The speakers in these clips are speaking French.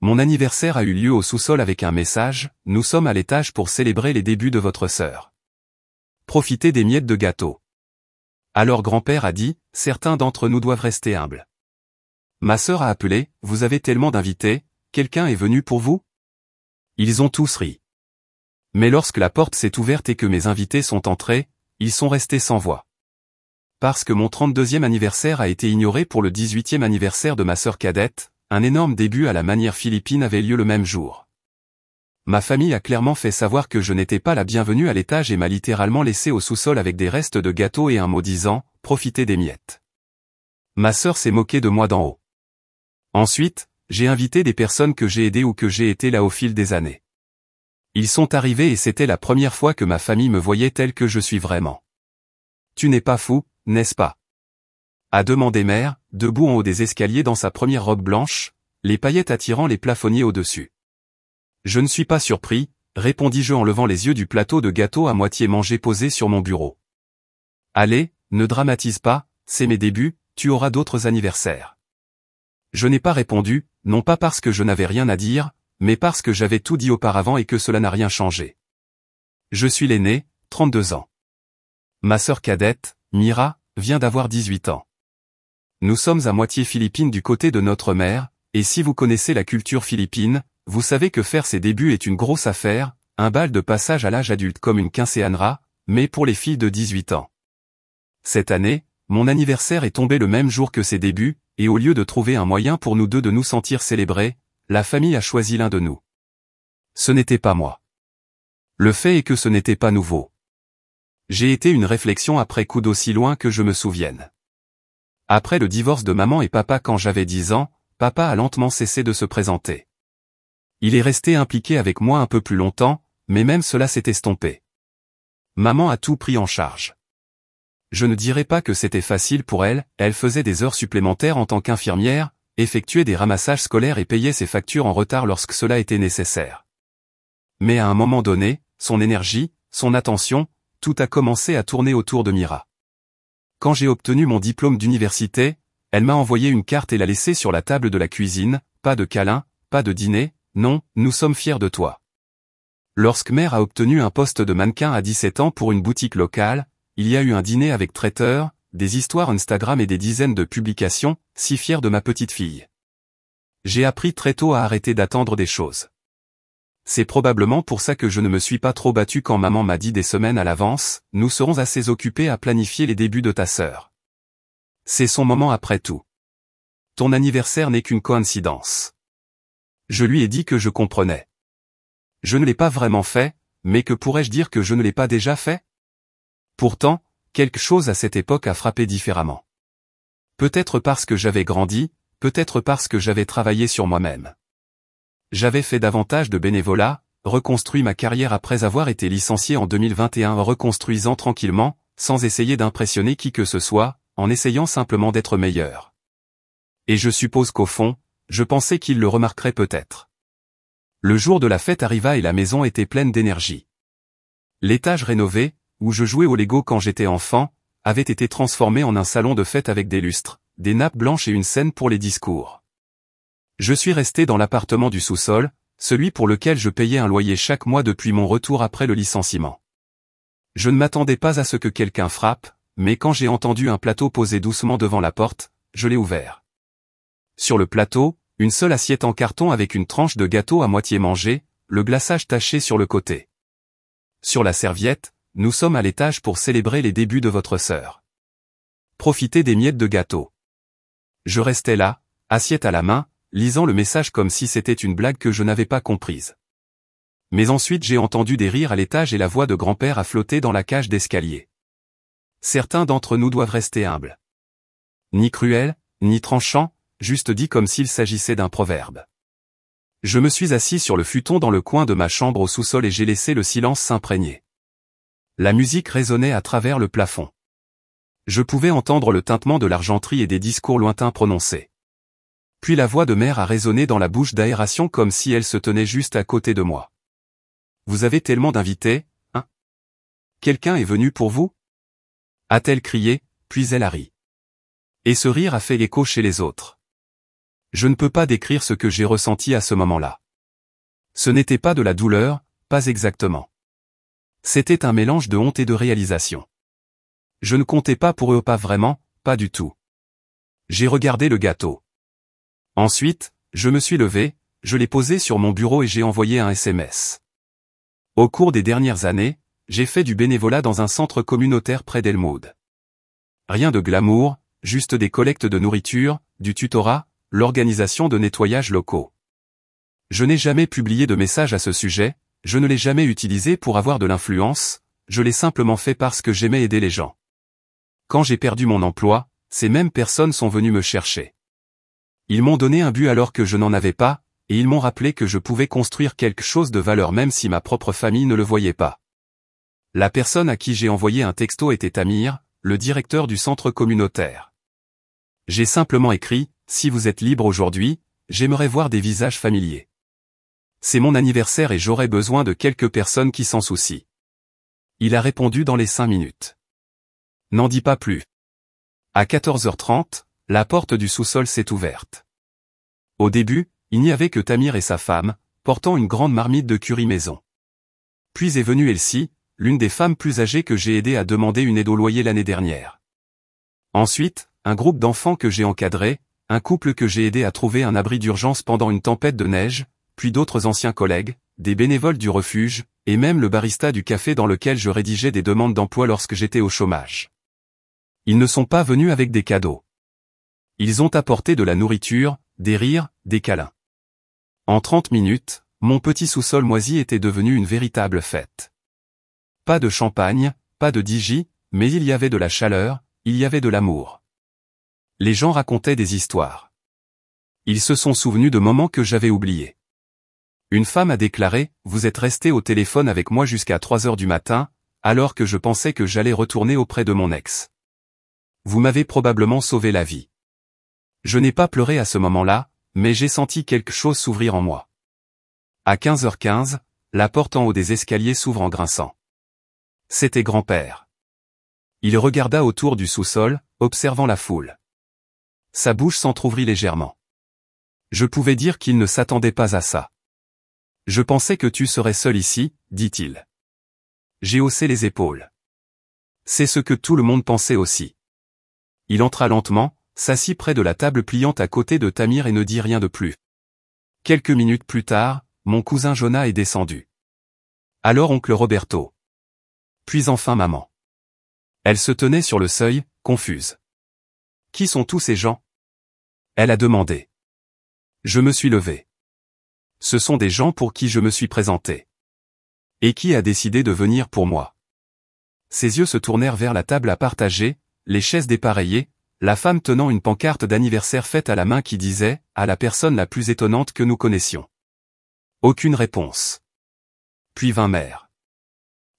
Mon anniversaire a eu lieu au sous-sol avec un message, nous sommes à l'étage pour célébrer les débuts de votre sœur. Profitez des miettes de gâteau. Alors grand-père a dit, certains d'entre nous doivent rester humbles. Ma sœur a appelé, vous avez tellement d'invités, quelqu'un est venu pour vous? Ils ont tous ri. Mais lorsque la porte s'est ouverte et que mes invités sont entrés, ils sont restés sans voix. Parce que mon 32e anniversaire a été ignoré pour le 18e anniversaire de ma sœur cadette, un énorme début à la manière philippine avait lieu le même jour. Ma famille a clairement fait savoir que je n'étais pas la bienvenue à l'étage et m'a littéralement laissé au sous-sol avec des restes de gâteau et un mot disant « Profitez des miettes ». Ma sœur s'est moquée de moi d'en haut. Ensuite, j'ai invité des personnes que j'ai aidées ou que j'ai été là au fil des années. Ils sont arrivés et c'était la première fois que ma famille me voyait tel que je suis vraiment. Tu n'es pas fou, n'est-ce pas? A demandé mère, debout en haut des escaliers dans sa première robe blanche, les paillettes attirant les plafonniers au-dessus. Je ne suis pas surpris, répondis-je en levant les yeux du plateau de gâteau à moitié mangé posé sur mon bureau. Allez, ne dramatise pas, c'est mes débuts, tu auras d'autres anniversaires. Je n'ai pas répondu, non pas parce que je n'avais rien à dire, mais parce que j'avais tout dit auparavant et que cela n'a rien changé. Je suis l'aîné, 32 ans. Ma sœur cadette, Mira, vient d'avoir 18 ans. Nous sommes à moitié philippines du côté de notre mère, et si vous connaissez la culture philippine, vous savez que faire ses débuts est une grosse affaire, un bal de passage à l'âge adulte comme une quinceañera, mais pour les filles de 18 ans. Cette année, mon anniversaire est tombé le même jour que ses débuts, et au lieu de trouver un moyen pour nous deux de nous sentir célébrés, la famille a choisi l'un de nous. Ce n'était pas moi. Le fait est que ce n'était pas nouveau. J'ai été une réflexion après coup d'aussi loin que je me souvienne. Après le divorce de maman et papa quand j'avais 10 ans, papa a lentement cessé de se présenter. Il est resté impliqué avec moi un peu plus longtemps, mais même cela s'est estompé. Maman a tout pris en charge. Je ne dirais pas que c'était facile pour elle, elle faisait des heures supplémentaires en tant qu'infirmière, effectuait des ramassages scolaires et payait ses factures en retard lorsque cela était nécessaire. Mais à un moment donné, son énergie, son attention, tout a commencé à tourner autour de Mira. Quand j'ai obtenu mon diplôme d'université, elle m'a envoyé une carte et l'a laissée sur la table de la cuisine, pas de câlin, pas de dîner, non, nous sommes fiers de toi. Lorsque mère a obtenu un poste de mannequin à 17 ans pour une boutique locale, il y a eu un dîner avec traiteur, des histoires Instagram et des dizaines de publications, si fier de ma petite fille. J'ai appris très tôt à arrêter d'attendre des choses. C'est probablement pour ça que je ne me suis pas trop battu quand maman m'a dit des semaines à l'avance, nous serons assez occupés à planifier les débuts de ta sœur. C'est son moment après tout. Ton anniversaire n'est qu'une coïncidence. Je lui ai dit que je comprenais. Je ne l'ai pas vraiment fait, mais que pourrais-je dire que je ne l'ai pas déjà fait? Pourtant, quelque chose à cette époque a frappé différemment. Peut-être parce que j'avais grandi, peut-être parce que j'avais travaillé sur moi-même. J'avais fait davantage de bénévolat, reconstruit ma carrière après avoir été licencié en 2021 en reconstruisant tranquillement, sans essayer d'impressionner qui que ce soit, en essayant simplement d'être meilleur. Et je suppose qu'au fond, je pensais qu'il le remarquerait peut-être. Le jour de la fête arriva et la maison était pleine d'énergie. L'étage rénové, où je jouais au Lego quand j'étais enfant, avait été transformé en un salon de fête avec des lustres, des nappes blanches et une scène pour les discours. Je suis resté dans l'appartement du sous-sol, celui pour lequel je payais un loyer chaque mois depuis mon retour après le licenciement. Je ne m'attendais pas à ce que quelqu'un frappe, mais quand j'ai entendu un plateau posé doucement devant la porte, je l'ai ouvert. Sur le plateau, une seule assiette en carton avec une tranche de gâteau à moitié mangée, le glaçage taché sur le côté. Sur la serviette, nous sommes à l'étage pour célébrer les débuts de votre sœur. Profitez des miettes de gâteau. Je restais là, assiette à la main, lisant le message comme si c'était une blague que je n'avais pas comprise. Mais ensuite j'ai entendu des rires à l'étage et la voix de grand-père a flotté dans la cage d'escalier. Certains d'entre nous doivent rester humbles. Ni cruel, ni tranchant, juste dit comme s'il s'agissait d'un proverbe. Je me suis assis sur le futon dans le coin de ma chambre au sous-sol et j'ai laissé le silence s'imprégner. La musique résonnait à travers le plafond. Je pouvais entendre le tintement de l'argenterie et des discours lointains prononcés. Puis la voix de mère a résonné dans la bouche d'aération comme si elle se tenait juste à côté de moi. Vous avez tellement d'invités, hein? Quelqu'un est venu pour vous? A-t-elle crié, puis elle a ri. Et ce rire a fait écho chez les autres. Je ne peux pas décrire ce que j'ai ressenti à ce moment-là. Ce n'était pas de la douleur, pas exactement. C'était un mélange de honte et de réalisation. Je ne comptais pas pour eux, pas vraiment, pas du tout. J'ai regardé le gâteau. Ensuite, je me suis levé, je l'ai posé sur mon bureau et j'ai envoyé un SMS. Au cours des dernières années, j'ai fait du bénévolat dans un centre communautaire près d'Elmwood. Rien de glamour, juste des collectes de nourriture, du tutorat, l'organisation de nettoyage locaux. Je n'ai jamais publié de message à ce sujet, je ne l'ai jamais utilisé pour avoir de l'influence, je l'ai simplement fait parce que j'aimais aider les gens. Quand j'ai perdu mon emploi, ces mêmes personnes sont venues me chercher. Ils m'ont donné un but alors que je n'en avais pas, et ils m'ont rappelé que je pouvais construire quelque chose de valeur même si ma propre famille ne le voyait pas. La personne à qui j'ai envoyé un texto était Amir, le directeur du centre communautaire. J'ai simplement écrit, « Si vous êtes libre aujourd'hui, j'aimerais voir des visages familiers. C'est mon anniversaire et j'aurais besoin de quelques personnes qui s'en soucient. » Il a répondu dans les 5 minutes. N'en dis pas plus. À 14h30, la porte du sous-sol s'est ouverte. Au début, il n'y avait que Tamir et sa femme, portant une grande marmite de curry maison. Puis est venue Elsie, l'une des femmes plus âgées que j'ai aidé à demander une aide au loyer l'année dernière. Ensuite, un groupe d'enfants que j'ai encadrés, un couple que j'ai aidé à trouver un abri d'urgence pendant une tempête de neige, puis d'autres anciens collègues, des bénévoles du refuge, et même le barista du café dans lequel je rédigeais des demandes d'emploi lorsque j'étais au chômage. Ils ne sont pas venus avec des cadeaux. Ils ont apporté de la nourriture, des rires, des câlins. En 30 minutes, mon petit sous-sol moisi était devenu une véritable fête. Pas de champagne, pas de DJ, mais il y avait de la chaleur, il y avait de l'amour. Les gens racontaient des histoires. Ils se sont souvenus de moments que j'avais oubliés. Une femme a déclaré, « Vous êtes resté au téléphone avec moi jusqu'à 3 heures du matin, alors que je pensais que j'allais retourner auprès de mon ex. Vous m'avez probablement sauvé la vie. » Je n'ai pas pleuré à ce moment-là, mais j'ai senti quelque chose s'ouvrir en moi. À 15h15, la porte en haut des escaliers s'ouvre en grinçant. C'était grand-père. Il regarda autour du sous-sol, observant la foule. Sa bouche s'entr'ouvrit légèrement. Je pouvais dire qu'il ne s'attendait pas à ça. « Je pensais que tu serais seul ici, » dit-il. J'ai haussé les épaules. C'est ce que tout le monde pensait aussi. Il entra lentement, s'assit près de la table pliante à côté de Tamir et ne dit rien de plus. Quelques minutes plus tard, mon cousin Jonah est descendu. Alors oncle Roberto. Puis enfin maman. Elle se tenait sur le seuil, confuse. « Qui sont tous ces gens ?» Elle a demandé. Je me suis levé. Ce sont des gens pour qui je me suis présenté. Et qui a décidé de venir pour moi. Ses yeux se tournèrent vers la table à partager, les chaises dépareillées, la femme tenant une pancarte d'anniversaire faite à la main qui disait « À la personne la plus étonnante que nous connaissions ». Aucune réponse. Puis vint mère.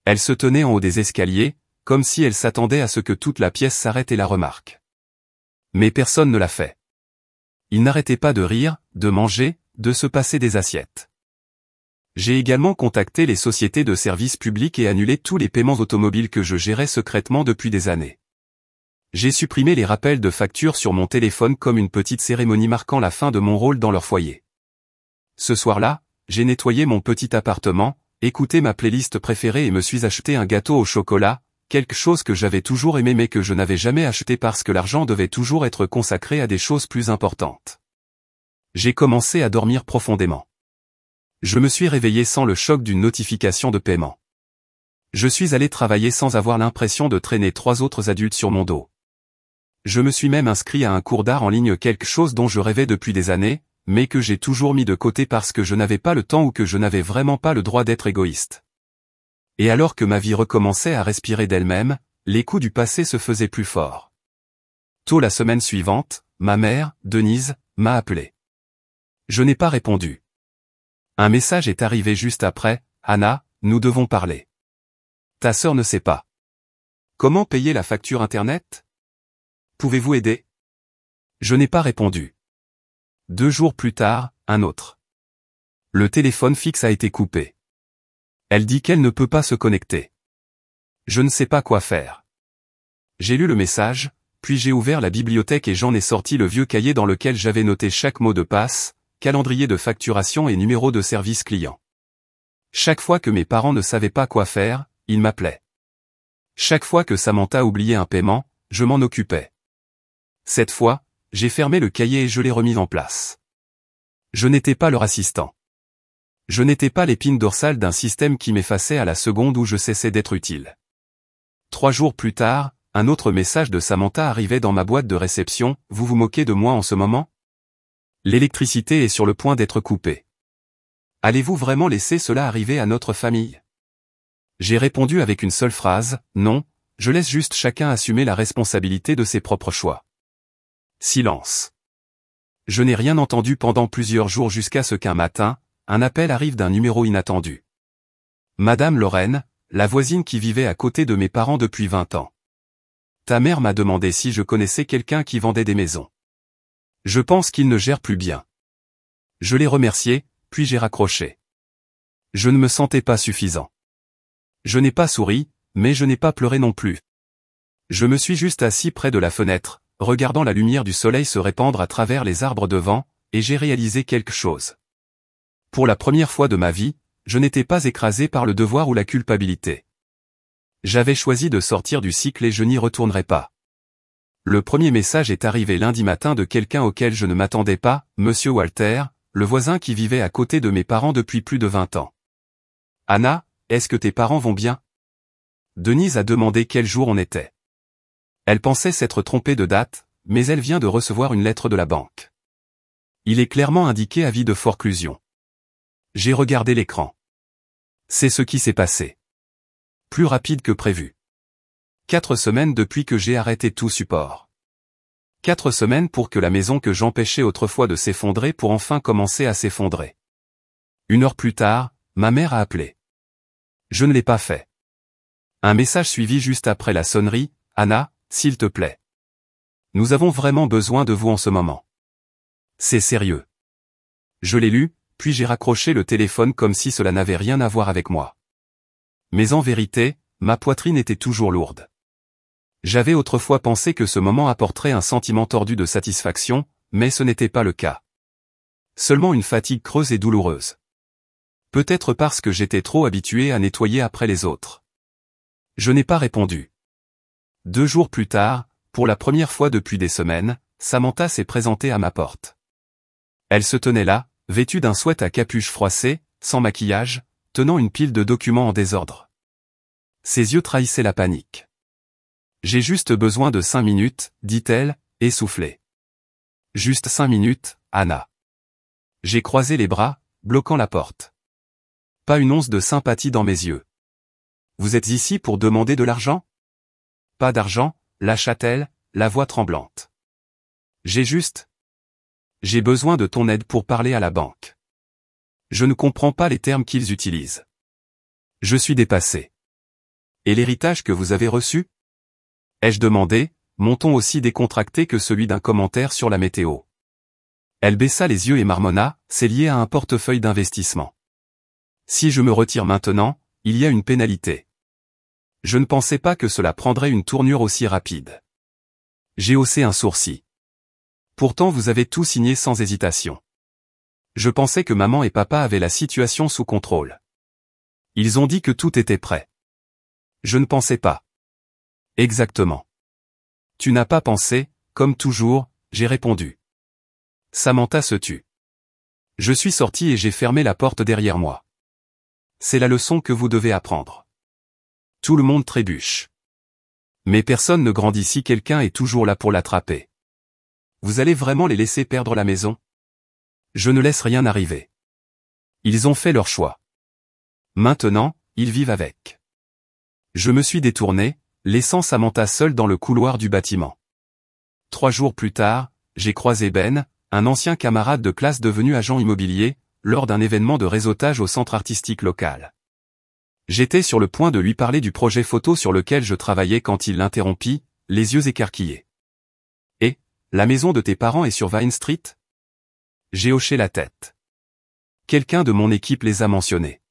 Elle se tenait en haut des escaliers, comme si elle s'attendait à ce que toute la pièce s'arrête et la remarque. Mais personne ne l'a fait. Ils n'arrêtaient pas de rire, de manger, de se passer des assiettes. J'ai également contacté les sociétés de services publics et annulé tous les paiements automobiles que je gérais secrètement depuis des années. J'ai supprimé les rappels de factures sur mon téléphone comme une petite cérémonie marquant la fin de mon rôle dans leur foyer. Ce soir-là, j'ai nettoyé mon petit appartement, écouté ma playlist préférée et me suis acheté un gâteau au chocolat, quelque chose que j'avais toujours aimé mais que je n'avais jamais acheté parce que l'argent devait toujours être consacré à des choses plus importantes. J'ai commencé à dormir profondément. Je me suis réveillé sans le choc d'une notification de paiement. Je suis allé travailler sans avoir l'impression de traîner 3 autres adultes sur mon dos. Je me suis même inscrit à un cours d'art en ligne, quelque chose dont je rêvais depuis des années, mais que j'ai toujours mis de côté parce que je n'avais pas le temps ou que je n'avais vraiment pas le droit d'être égoïste. Et alors que ma vie recommençait à respirer d'elle-même, les coups du passé se faisaient plus forts. Tôt la semaine suivante, ma mère, Denise, m'a appelé. Je n'ai pas répondu. Un message est arrivé juste après, « Anna, nous devons parler. Ta sœur ne sait pas. Comment payer la facture Internet ? Pouvez-vous aider ?» Je n'ai pas répondu. 2 jours plus tard, un autre. Le téléphone fixe a été coupé. Elle dit qu'elle ne peut pas se connecter. Je ne sais pas quoi faire. J'ai lu le message, puis j'ai ouvert la bibliothèque et j'en ai sorti le vieux cahier dans lequel j'avais noté chaque mot de passe, calendrier de facturation et numéro de service client. Chaque fois que mes parents ne savaient pas quoi faire, ils m'appelaient. Chaque fois que Samantha oubliait un paiement, je m'en occupais. Cette fois, j'ai fermé le cahier et je l'ai remis en place. Je n'étais pas leur assistant. Je n'étais pas l'épine dorsale d'un système qui m'effaçait à la seconde où je cessais d'être utile. 3 jours plus tard, un autre message de Samantha arrivait dans ma boîte de réception. Vous vous moquez de moi en ce moment? L'électricité est sur le point d'être coupée. Allez-vous vraiment laisser cela arriver à notre famille? J'ai répondu avec une seule phrase, non, je laisse juste chacun assumer la responsabilité de ses propres choix. Silence. Je n'ai rien entendu pendant plusieurs jours jusqu'à ce qu'un matin, un appel arrive d'un numéro inattendu. Madame Lorraine, la voisine qui vivait à côté de mes parents depuis 20 ans. Ta mère m'a demandé si je connaissais quelqu'un qui vendait des maisons. Je pense qu'il ne gère plus bien. Je l'ai remercié, puis j'ai raccroché. Je ne me sentais pas suffisant. Je n'ai pas souri, mais je n'ai pas pleuré non plus. Je me suis juste assis près de la fenêtre, regardant la lumière du soleil se répandre à travers les arbres devant, et j'ai réalisé quelque chose. Pour la première fois de ma vie, je n'étais pas écrasé par le devoir ou la culpabilité. J'avais choisi de sortir du cycle et je n'y retournerai pas. Le premier message est arrivé lundi matin de quelqu'un auquel je ne m'attendais pas, Monsieur Walter, le voisin qui vivait à côté de mes parents depuis plus de 20 ans. Anna, est-ce que tes parents vont bien? Denise a demandé quel jour on était. Elle pensait s'être trompée de date, mais elle vient de recevoir une lettre de la banque. Il est clairement indiqué avis de forclusion. J'ai regardé l'écran. C'est ce qui s'est passé. Plus rapide que prévu. 4 semaines depuis que j'ai arrêté tout support. 4 semaines pour que la maison que j'empêchais autrefois de s'effondrer pour enfin commencer à s'effondrer. 1 heure plus tard, ma mère a appelé. Je ne l'ai pas fait. Un message suivi juste après la sonnerie, Anna, s'il te plaît. Nous avons vraiment besoin de vous en ce moment. C'est sérieux. Je l'ai lu, puis j'ai raccroché le téléphone comme si cela n'avait rien à voir avec moi. Mais en vérité, ma poitrine était toujours lourde. J'avais autrefois pensé que ce moment apporterait un sentiment tordu de satisfaction, mais ce n'était pas le cas. Seulement une fatigue creuse et douloureuse. Peut-être parce que j'étais trop habitué à nettoyer après les autres. Je n'ai pas répondu. 2 jours plus tard, pour la première fois depuis des semaines, Samantha s'est présentée à ma porte. Elle se tenait là, vêtue d'un sweat à capuche froissée, sans maquillage, tenant une pile de documents en désordre. Ses yeux trahissaient la panique. J'ai juste besoin de 5 minutes, dit-elle, essoufflée. Juste 5 minutes, Anna. J'ai croisé les bras, bloquant la porte. Pas une once de sympathie dans mes yeux. Vous êtes ici pour demander de l'argent? Pas d'argent, lâcha-t-elle, la voix tremblante. J'ai besoin de ton aide pour parler à la banque. Je ne comprends pas les termes qu'ils utilisent. Je suis dépassé. Et l'héritage que vous avez reçu? Ai-je demandé, mon ton aussi décontracté que celui d'un commentaire sur la météo. Elle baissa les yeux et marmonna, c'est lié à un portefeuille d'investissement. Si je me retire maintenant, il y a une pénalité. Je ne pensais pas que cela prendrait une tournure aussi rapide. J'ai haussé un sourcil. Pourtant vous avez tout signé sans hésitation. Je pensais que maman et papa avaient la situation sous contrôle. Ils ont dit que tout était prêt. Je ne pensais pas. Exactement. Tu n'as pas pensé, comme toujours, j'ai répondu. Samantha se tut. Je suis sorti et j'ai fermé la porte derrière moi. C'est la leçon que vous devez apprendre. Tout le monde trébuche. Mais personne ne grandit si quelqu'un est toujours là pour l'attraper. Vous allez vraiment les laisser perdre la maison? Je ne laisse rien arriver. Ils ont fait leur choix. Maintenant, ils vivent avec. Je me suis détourné, laissant Samantha seule dans le couloir du bâtiment. 3 jours plus tard, j'ai croisé Ben, un ancien camarade de classe devenu agent immobilier, lors d'un événement de réseautage au centre artistique local. J'étais sur le point de lui parler du projet photo sur lequel je travaillais quand il l'interrompit, les yeux écarquillés. Et, la maison de tes parents est sur Vine Street? J'ai hoché la tête. Quelqu'un de mon équipe les a mentionnés.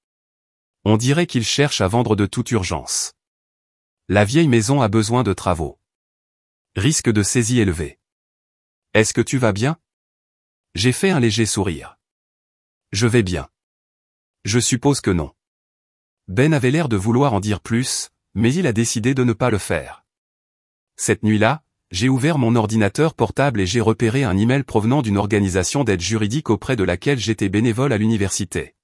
On dirait qu'ils cherchent à vendre de toute urgence. La vieille maison a besoin de travaux. Risque de saisie élevé. Est-ce que tu vas bien? J'ai fait un léger sourire. Je vais bien. Je suppose que non. Ben avait l'air de vouloir en dire plus, mais il a décidé de ne pas le faire. Cette nuit-là, j'ai ouvert mon ordinateur portable et j'ai repéré un email provenant d'une organisation d'aide juridique auprès de laquelle j'étais bénévole à l'université.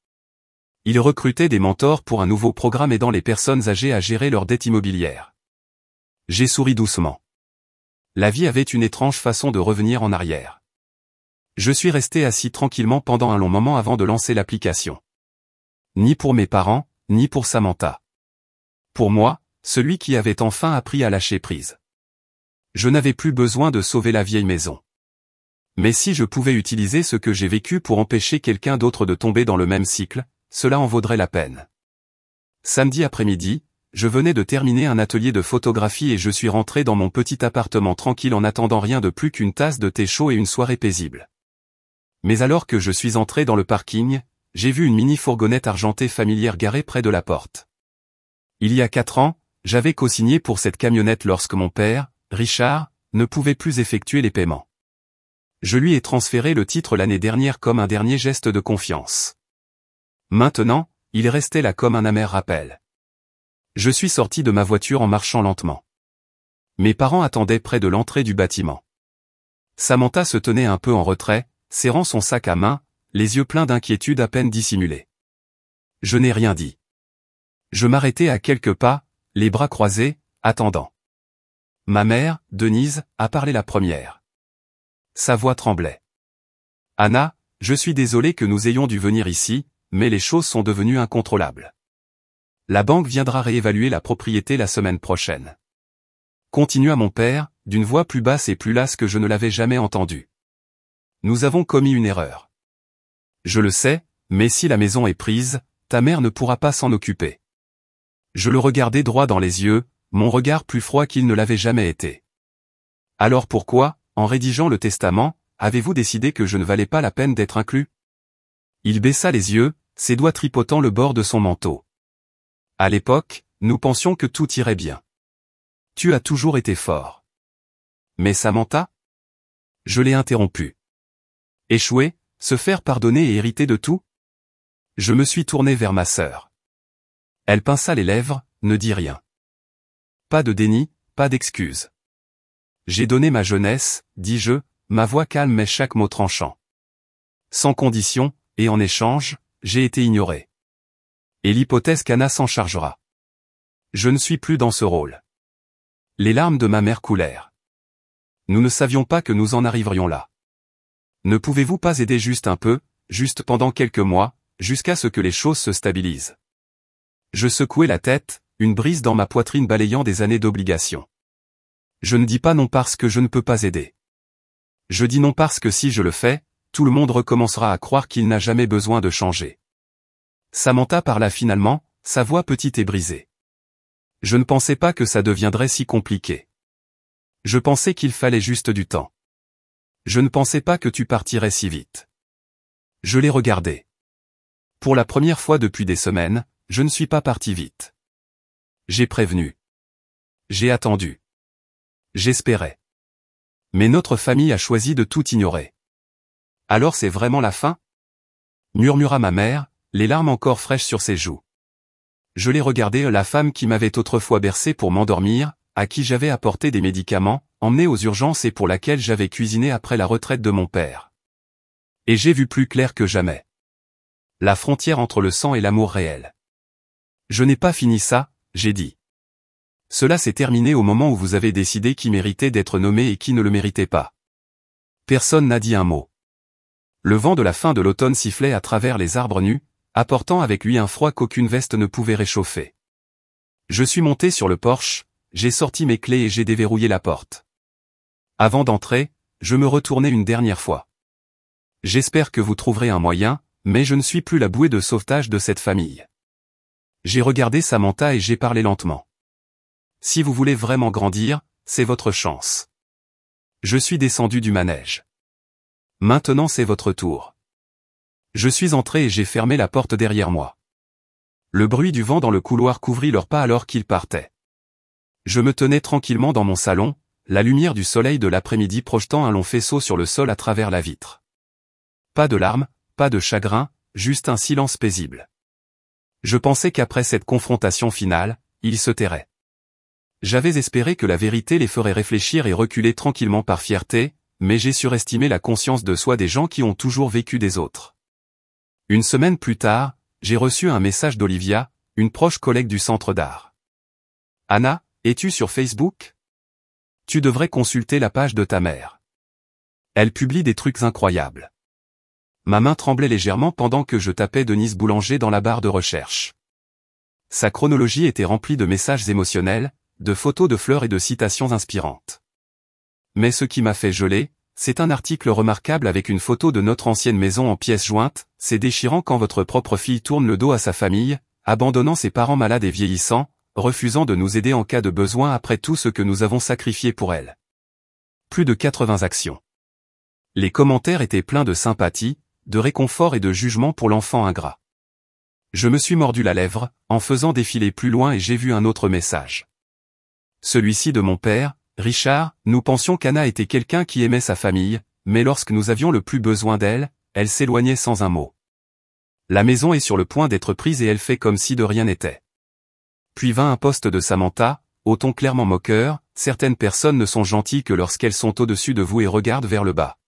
Ils recrutaient des mentors pour un nouveau programme aidant les personnes âgées à gérer leur dette immobilière. J'ai souri doucement. La vie avait une étrange façon de revenir en arrière. Je suis resté assis tranquillement pendant un long moment avant de lancer l'application. Ni pour mes parents, ni pour Samantha. Pour moi, celui qui avait enfin appris à lâcher prise. Je n'avais plus besoin de sauver la vieille maison. Mais si je pouvais utiliser ce que j'ai vécu pour empêcher quelqu'un d'autre de tomber dans le même cycle, cela en vaudrait la peine. Samedi après-midi, je venais de terminer un atelier de photographie et je suis rentré dans mon petit appartement tranquille en attendant rien de plus qu'une tasse de thé chaud et une soirée paisible. Mais alors que je suis entré dans le parking, j'ai vu une mini-fourgonnette argentée familière garée près de la porte. Il y a 4 ans, j'avais co-signé pour cette camionnette lorsque mon père, Richard, ne pouvait plus effectuer les paiements. Je lui ai transféré le titre l'année dernière comme un dernier geste de confiance. Maintenant, il restait là comme un amer rappel. Je suis sorti de ma voiture en marchant lentement. Mes parents attendaient près de l'entrée du bâtiment. Samantha se tenait un peu en retrait, serrant son sac à main, les yeux pleins d'inquiétude à peine dissimulée. Je n'ai rien dit. Je m'arrêtai à quelques pas, les bras croisés, attendant. Ma mère, Denise, a parlé la première. Sa voix tremblait. « Anna, je suis désolé que nous ayons dû venir ici, mais les choses sont devenues incontrôlables. La banque viendra réévaluer la propriété la semaine prochaine. » Continua mon père, d'une voix plus basse et plus lasse que je ne l'avais jamais entendue. « Nous avons commis une erreur. Je le sais, mais si la maison est prise, ta mère ne pourra pas s'en occuper. » Je le regardai droit dans les yeux, mon regard plus froid qu'il ne l'avait jamais été. « Alors pourquoi, en rédigeant le testament, avez-vous décidé que je ne valais pas la peine d'être inclus? » Il baissa les yeux, ses doigts tripotant le bord de son manteau. « À l'époque, nous pensions que tout irait bien. Tu as toujours été fort. Mais Samantha? » Je l'ai interrompu. Échouer, se faire pardonner et hériter de tout? Je me suis tourné vers ma sœur. Elle pinça les lèvres, ne dit rien. Pas de déni, pas d'excuse. J'ai donné ma jeunesse, dis-je, ma voix calme mais chaque mot tranchant. Sans condition, et en échange, j'ai été ignoré. Et l'hypothèse qu'Anna s'en chargera. Je ne suis plus dans ce rôle. Les larmes de ma mère coulèrent. Nous ne savions pas que nous en arriverions là. Ne pouvez-vous pas aider juste un peu, juste pendant quelques mois, jusqu'à ce que les choses se stabilisent? Je secouai la tête, une brise dans ma poitrine balayant des années d'obligation. Je ne dis pas non parce que je ne peux pas aider. Je dis non parce que si je le fais, tout le monde recommencera à croire qu'il n'a jamais besoin de changer. Samantha parla finalement, sa voix petite et brisée. Je ne pensais pas que ça deviendrait si compliqué. Je pensais qu'il fallait juste du temps. Je ne pensais pas que tu partirais si vite. Je l'ai regardé. Pour la première fois depuis des semaines, je ne suis pas parti vite. J'ai prévenu. J'ai attendu. J'espérais. Mais notre famille a choisi de tout ignorer. Alors c'est vraiment la fin? Murmura ma mère, les larmes encore fraîches sur ses joues. Je l'ai regardé, la femme qui m'avait autrefois bercé pour m'endormir, à qui j'avais apporté des médicaments, emmené aux urgences et pour laquelle j'avais cuisiné après la retraite de mon père. Et j'ai vu plus clair que jamais. La frontière entre le sang et l'amour réel. Je n'ai pas fini ça, j'ai dit. Cela s'est terminé au moment où vous avez décidé qui méritait d'être nommé et qui ne le méritait pas. Personne n'a dit un mot. Le vent de la fin de l'automne sifflait à travers les arbres nus, apportant avec lui un froid qu'aucune veste ne pouvait réchauffer. Je suis monté sur le porche, j'ai sorti mes clés et j'ai déverrouillé la porte. Avant d'entrer, je me retournai une dernière fois. J'espère que vous trouverez un moyen, mais je ne suis plus la bouée de sauvetage de cette famille. J'ai regardé Samantha et j'ai parlé lentement. Si vous voulez vraiment grandir, c'est votre chance. Je suis descendu du manège. Maintenant c'est votre tour. Je suis entré et j'ai fermé la porte derrière moi. Le bruit du vent dans le couloir couvrit leurs pas alors qu'ils partaient. Je me tenais tranquillement dans mon salon, la lumière du soleil de l'après-midi projetant un long faisceau sur le sol à travers la vitre. Pas de larmes, pas de chagrin, juste un silence paisible. Je pensais qu'après cette confrontation finale, ils se tairaient. J'avais espéré que la vérité les ferait réfléchir et reculer tranquillement par fierté, mais j'ai surestimé la conscience de soi des gens qui ont toujours vécu des autres. Une semaine plus tard, j'ai reçu un message d'Olivia, une proche collègue du centre d'art. « Anna, es-tu sur Facebook ? Tu devrais consulter la page de ta mère. Elle publie des trucs incroyables. » Ma main tremblait légèrement pendant que je tapais Denise Boulanger dans la barre de recherche. Sa chronologie était remplie de messages émotionnels, de photos de fleurs et de citations inspirantes. Mais ce qui m'a fait geler, c'est un article remarquable avec une photo de notre ancienne maison en pièces jointes. C'est déchirant quand votre propre fille tourne le dos à sa famille, abandonnant ses parents malades et vieillissants, refusant de nous aider en cas de besoin après tout ce que nous avons sacrifié pour elle. Plus de 80 actions. Les commentaires étaient pleins de sympathie, de réconfort et de jugement pour l'enfant ingrat. Je me suis mordu la lèvre, en faisant défiler plus loin et j'ai vu un autre message. Celui-ci de mon père, Richard. Nous pensions qu'Anna était quelqu'un qui aimait sa famille, mais lorsque nous avions le plus besoin d'elle, elle s'éloignait sans un mot. La maison est sur le point d'être prise et elle fait comme si de rien n'était. Puis vint un post de Samantha, au ton clairement moqueur. Certaines personnes ne sont gentilles que lorsqu'elles sont au-dessus de vous et regardent vers le bas.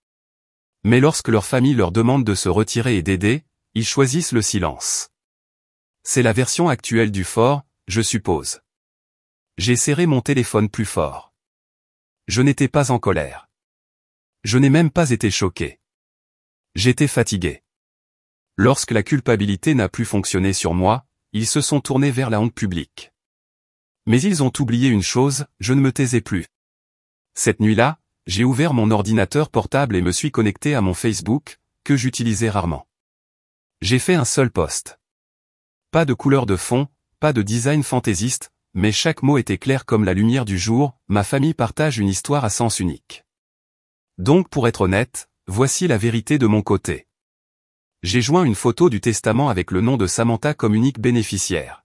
Mais lorsque leur famille leur demande de se retirer et d'aider, ils choisissent le silence. C'est la version actuelle du fort, je suppose. J'ai serré mon téléphone plus fort. Je n'étais pas en colère. Je n'ai même pas été choqué. J'étais fatigué. Lorsque la culpabilité n'a plus fonctionné sur moi, ils se sont tournés vers la honte publique. Mais ils ont oublié une chose, je ne me taisais plus. Cette nuit-là, j'ai ouvert mon ordinateur portable et me suis connecté à mon Facebook, que j'utilisais rarement. J'ai fait un seul post. Pas de couleur de fond, pas de design fantaisiste, mais chaque mot était clair comme la lumière du jour. Ma famille partage une histoire à sens unique. Donc pour être honnête, voici la vérité de mon côté. J'ai joint une photo du testament avec le nom de Samantha comme unique bénéficiaire.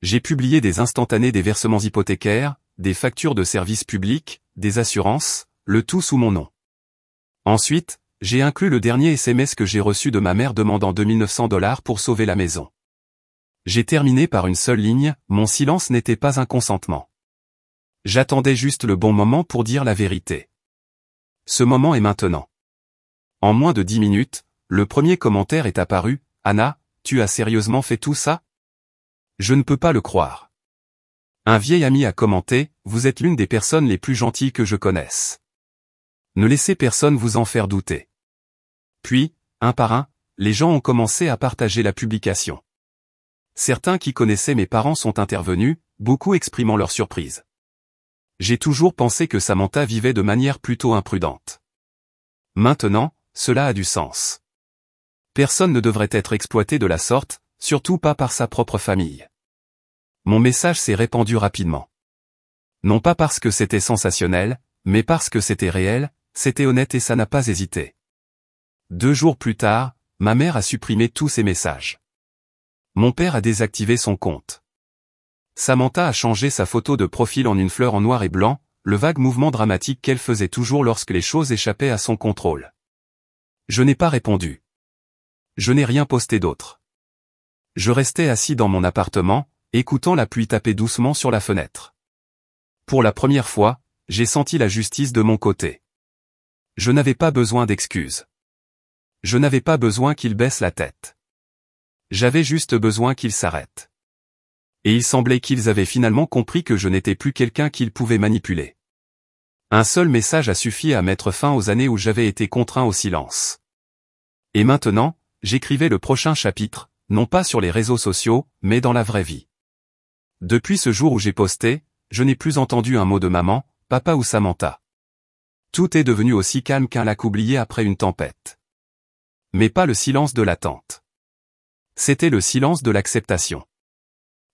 J'ai publié des instantanés des versements hypothécaires, des factures de services publics, des assurances, le tout sous mon nom. Ensuite, j'ai inclus le dernier SMS que j'ai reçu de ma mère demandant $2900 pour sauver la maison. J'ai terminé par une seule ligne, mon silence n'était pas un consentement. J'attendais juste le bon moment pour dire la vérité. Ce moment est maintenant. En moins de 10 minutes, le premier commentaire est apparu, « Anna, tu as sérieusement fait tout ça ? Je ne peux pas le croire. » Un vieil ami a commenté, « Vous êtes l'une des personnes les plus gentilles que je connaisse. Ne laissez personne vous en faire douter. » Puis, un par un, les gens ont commencé à partager la publication. Certains qui connaissaient mes parents sont intervenus, beaucoup exprimant leur surprise. J'ai toujours pensé que Samantha vivait de manière plutôt imprudente. Maintenant, cela a du sens. Personne ne devrait être exploité de la sorte, surtout pas par sa propre famille. Mon message s'est répandu rapidement. Non pas parce que c'était sensationnel, mais parce que c'était réel, c'était honnête et ça n'a pas hésité. 2 jours plus tard, ma mère a supprimé tous ses messages. Mon père a désactivé son compte. Samantha a changé sa photo de profil en une fleur en noir et blanc, le vague mouvement dramatique qu'elle faisait toujours lorsque les choses échappaient à son contrôle. Je n'ai pas répondu. Je n'ai rien posté d'autre. Je restais assis dans mon appartement, écoutant la pluie taper doucement sur la fenêtre. Pour la première fois, j'ai senti la justice de mon côté. Je n'avais pas besoin d'excuses. Je n'avais pas besoin qu'il baisse la tête. J'avais juste besoin qu'ils s'arrêtent. Et il semblait qu'ils avaient finalement compris que je n'étais plus quelqu'un qu'ils pouvaient manipuler. Un seul message a suffi à mettre fin aux années où j'avais été contraint au silence. Et maintenant, j'écrivais le prochain chapitre, non pas sur les réseaux sociaux, mais dans la vraie vie. Depuis ce jour où j'ai posté, je n'ai plus entendu un mot de maman, papa ou Samantha. Tout est devenu aussi calme qu'un lac oublié après une tempête. Mais pas le silence de l'attente. C'était le silence de l'acceptation.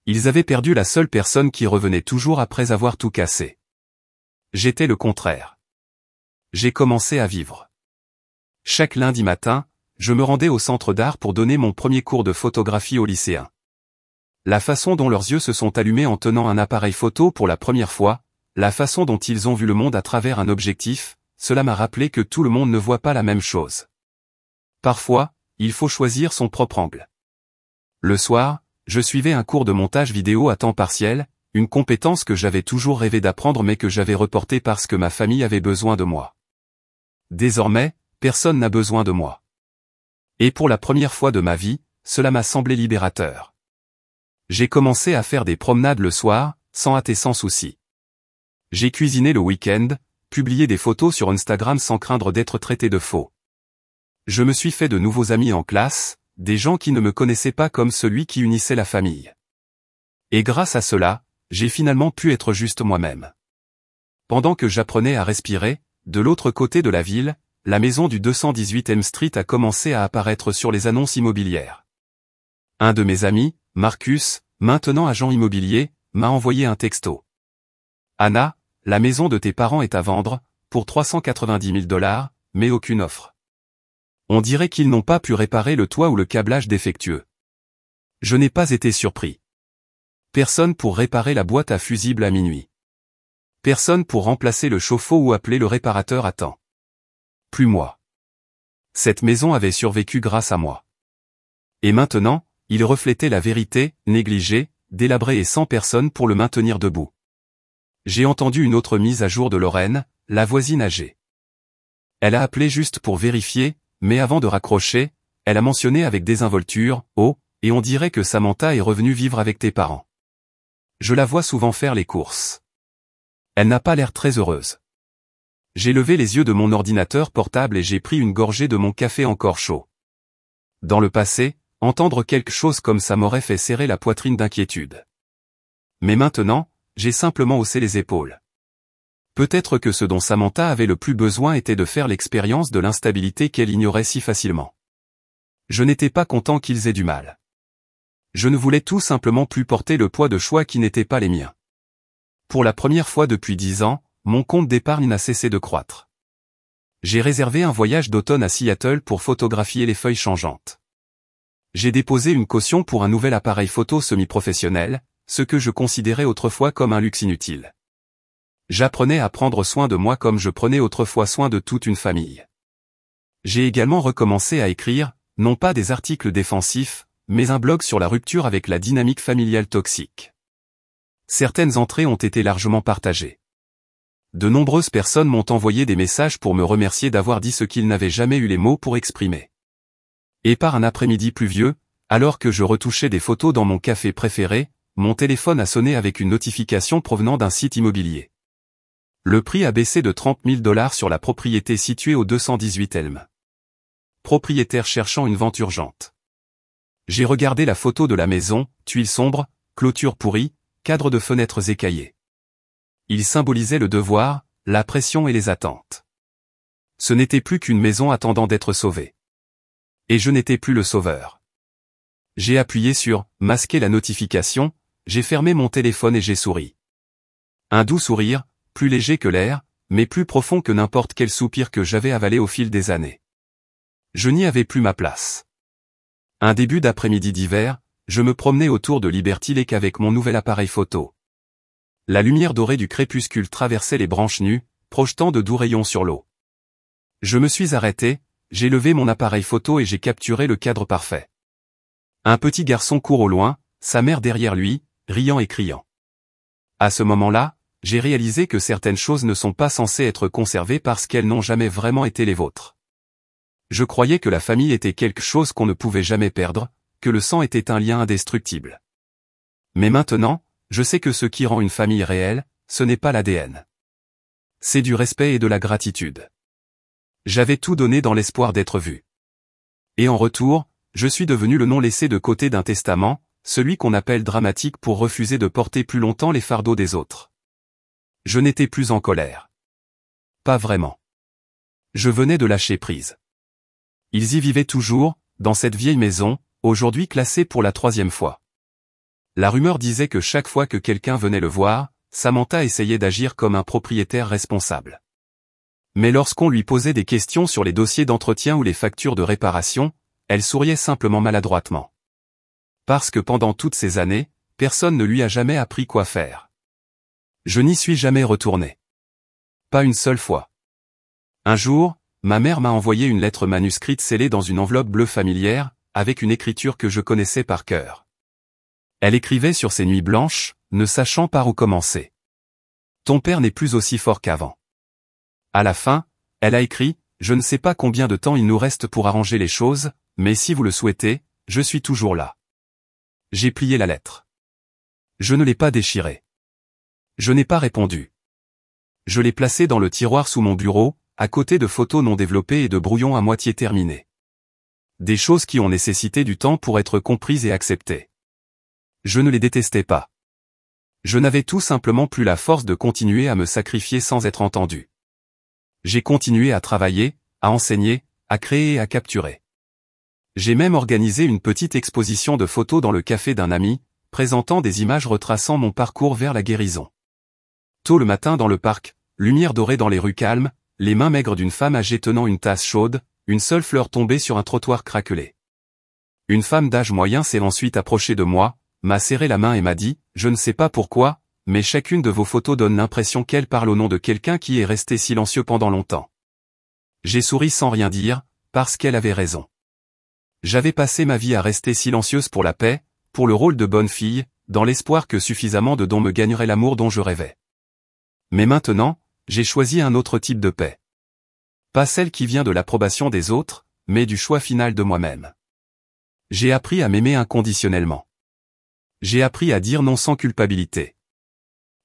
Ils avaient perdu la seule personne qui revenait toujours après avoir tout cassé. J'étais le contraire. J'ai commencé à vivre. Chaque lundi matin, je me rendais au centre d'art pour donner mon premier cours de photographie aux lycéens. La façon dont leurs yeux se sont allumés en tenant un appareil photo pour la première fois, la façon dont ils ont vu le monde à travers un objectif, cela m'a rappelé que tout le monde ne voit pas la même chose. Parfois, il faut choisir son propre angle. Le soir, je suivais un cours de montage vidéo à temps partiel, une compétence que j'avais toujours rêvé d'apprendre mais que j'avais reportée parce que ma famille avait besoin de moi. Désormais, personne n'a besoin de moi. Et pour la première fois de ma vie, cela m'a semblé libérateur. J'ai commencé à faire des promenades le soir, sans hâte et sans souci. J'ai cuisiné le week-end, publié des photos sur Instagram sans craindre d'être traité de faux. Je me suis fait de nouveaux amis en classe, des gens qui ne me connaissaient pas comme celui qui unissait la famille. Et grâce à cela, j'ai finalement pu être juste moi-même. Pendant que j'apprenais à respirer, de l'autre côté de la ville, la maison du 218e Street a commencé à apparaître sur les annonces immobilières. Un de mes amis, Marcus, maintenant agent immobilier, m'a envoyé un texto. Anna, la maison de tes parents est à vendre, pour 390 000 $, mais aucune offre. On dirait qu'ils n'ont pas pu réparer le toit ou le câblage défectueux. Je n'ai pas été surpris. Personne pour réparer la boîte à fusibles à minuit. Personne pour remplacer le chauffe-eau ou appeler le réparateur à temps. Plus moi. Cette maison avait survécu grâce à moi. Et maintenant, il reflétait la vérité, négligé, délabré et sans personne pour le maintenir debout. J'ai entendu une autre mise à jour de Lorraine, la voisine âgée. Elle a appelé juste pour vérifier, mais avant de raccrocher, elle a mentionné avec désinvolture, « Oh, et on dirait que Samantha est revenue vivre avec tes parents. » Je la vois souvent faire les courses. Elle n'a pas l'air très heureuse. J'ai levé les yeux de mon ordinateur portable et j'ai pris une gorgée de mon café encore chaud. Dans le passé, entendre quelque chose comme ça m'aurait fait serrer la poitrine d'inquiétude. Mais maintenant, j'ai simplement haussé les épaules. Peut-être que ce dont Samantha avait le plus besoin était de faire l'expérience de l'instabilité qu'elle ignorait si facilement. Je n'étais pas content qu'ils aient du mal. Je ne voulais tout simplement plus porter le poids de choix qui n'étaient pas les miens. Pour la première fois depuis 10 ans, mon compte d'épargne n'a cessé de croître. J'ai réservé un voyage d'automne à Seattle pour photographier les feuilles changeantes. J'ai déposé une caution pour un nouvel appareil photo semi-professionnel, ce que je considérais autrefois comme un luxe inutile. J'apprenais à prendre soin de moi comme je prenais autrefois soin de toute une famille. J'ai également recommencé à écrire, non pas des articles défensifs, mais un blog sur la rupture avec la dynamique familiale toxique. Certaines entrées ont été largement partagées. De nombreuses personnes m'ont envoyé des messages pour me remercier d'avoir dit ce qu'ils n'avaient jamais eu les mots pour exprimer. Et par un après-midi pluvieux, alors que je retouchais des photos dans mon café préféré, mon téléphone a sonné avec une notification provenant d'un site immobilier. Le prix a baissé de 30 000 $ sur la propriété située au 218 Elm. Propriétaire cherchant une vente urgente. J'ai regardé la photo de la maison, tuiles sombres, clôture pourrie, cadre de fenêtres écaillées. Il symbolisait le devoir, la pression et les attentes. Ce n'était plus qu'une maison attendant d'être sauvée. Et je n'étais plus le sauveur. J'ai appuyé sur « Masquer la notification », j'ai fermé mon téléphone et j'ai souri. Un doux sourire, plus léger que l'air, mais plus profond que n'importe quel soupir que j'avais avalé au fil des années. Je n'y avais plus ma place. Un début d'après-midi d'hiver, je me promenais autour de Liberty Lake avec mon nouvel appareil photo. La lumière dorée du crépuscule traversait les branches nues, projetant de doux rayons sur l'eau. Je me suis arrêté, j'ai levé mon appareil photo et j'ai capturé le cadre parfait. Un petit garçon court au loin, sa mère derrière lui, riant et criant. À ce moment-là, j'ai réalisé que certaines choses ne sont pas censées être conservées parce qu'elles n'ont jamais vraiment été les vôtres. Je croyais que la famille était quelque chose qu'on ne pouvait jamais perdre, que le sang était un lien indestructible. Mais maintenant, je sais que ce qui rend une famille réelle, ce n'est pas l'ADN. C'est du respect et de la gratitude. J'avais tout donné dans l'espoir d'être vu. Et en retour, je suis devenu le non laissé de côté d'un testament, celui qu'on appelle dramatique pour refuser de porter plus longtemps les fardeaux des autres. Je n'étais plus en colère. Pas vraiment. Je venais de lâcher prise. Ils y vivaient toujours, dans cette vieille maison, aujourd'hui classée pour la 3e fois. La rumeur disait que chaque fois que quelqu'un venait le voir, Samantha essayait d'agir comme un propriétaire responsable. Mais lorsqu'on lui posait des questions sur les dossiers d'entretien ou les factures de réparation, elle souriait simplement maladroitement. Parce que pendant toutes ces années, personne ne lui a jamais appris quoi faire. Je n'y suis jamais retourné. Pas une seule fois. Un jour, ma mère m'a envoyé une lettre manuscrite scellée dans une enveloppe bleue familière, avec une écriture que je connaissais par cœur. Elle écrivait sur ses nuits blanches, ne sachant par où commencer. Ton père n'est plus aussi fort qu'avant. À la fin, elle a écrit, je ne sais pas combien de temps il nous reste pour arranger les choses, mais si vous le souhaitez, je suis toujours là. J'ai plié la lettre. Je ne l'ai pas déchirée. Je n'ai pas répondu. Je l'ai placée dans le tiroir sous mon bureau, à côté de photos non développées et de brouillons à moitié terminés. Des choses qui ont nécessité du temps pour être comprises et acceptées. Je ne les détestais pas. Je n'avais tout simplement plus la force de continuer à me sacrifier sans être entendu. J'ai continué à travailler, à enseigner, à créer et à capturer. J'ai même organisé une petite exposition de photos dans le café d'un ami, présentant des images retraçant mon parcours vers la guérison. Tôt le matin dans le parc, lumière dorée dans les rues calmes, les mains maigres d'une femme âgée tenant une tasse chaude, une seule fleur tombée sur un trottoir craquelé. Une femme d'âge moyen s'est ensuite approchée de moi, m'a serré la main et m'a dit, je ne sais pas pourquoi, mais chacune de vos photos donne l'impression qu'elle parle au nom de quelqu'un qui est resté silencieux pendant longtemps. J'ai souri sans rien dire, parce qu'elle avait raison. J'avais passé ma vie à rester silencieuse pour la paix, pour le rôle de bonne fille, dans l'espoir que suffisamment de dons me gagneraient l'amour dont je rêvais. Mais maintenant, j'ai choisi un autre type de paix. Pas celle qui vient de l'approbation des autres, mais du choix final de moi-même. J'ai appris à m'aimer inconditionnellement. J'ai appris à dire non sans culpabilité.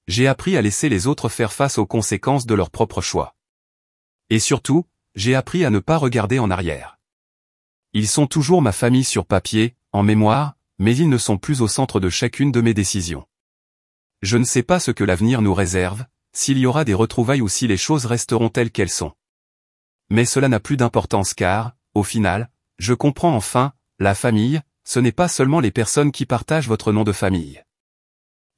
J'ai appris à laisser les autres faire face aux conséquences de leurs propres choix. Et surtout, j'ai appris à ne pas regarder en arrière. Ils sont toujours ma famille sur papier, en mémoire, mais ils ne sont plus au centre de chacune de mes décisions. Je ne sais pas ce que l'avenir nous réserve, s'il y aura des retrouvailles ou si les choses resteront telles qu'elles sont. Mais cela n'a plus d'importance car, au final, je comprends enfin, la famille, ce n'est pas seulement les personnes qui partagent votre nom de famille.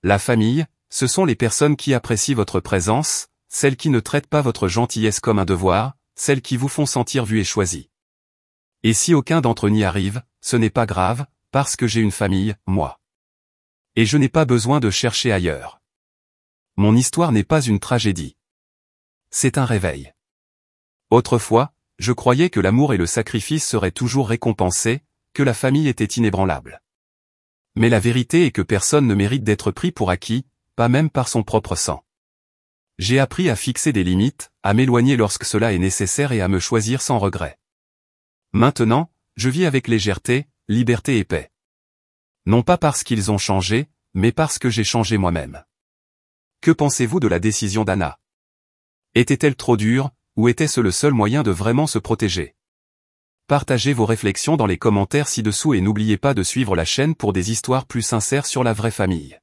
La famille, ce sont les personnes qui apprécient votre présence, celles qui ne traitent pas votre gentillesse comme un devoir, celles qui vous font sentir vu et choisi. Et si aucun d'entre eux n'y arrive, ce n'est pas grave, parce que j'ai une famille, moi. Et je n'ai pas besoin de chercher ailleurs. Mon histoire n'est pas une tragédie. C'est un réveil. Autrefois, je croyais que l'amour et le sacrifice seraient toujours récompensés, que la famille était inébranlable. Mais la vérité est que personne ne mérite d'être pris pour acquis, pas même par son propre sang. J'ai appris à fixer des limites, à m'éloigner lorsque cela est nécessaire et à me choisir sans regret. Maintenant, je vis avec légèreté, liberté et paix. Non pas parce qu'ils ont changé, mais parce que j'ai changé moi-même. Que pensez-vous de la décision d'Anna? Était-elle trop dure, ou était-ce le seul moyen de vraiment se protéger? Partagez vos réflexions dans les commentaires ci-dessous et n'oubliez pas de suivre la chaîne pour des histoires plus sincères sur la vraie famille.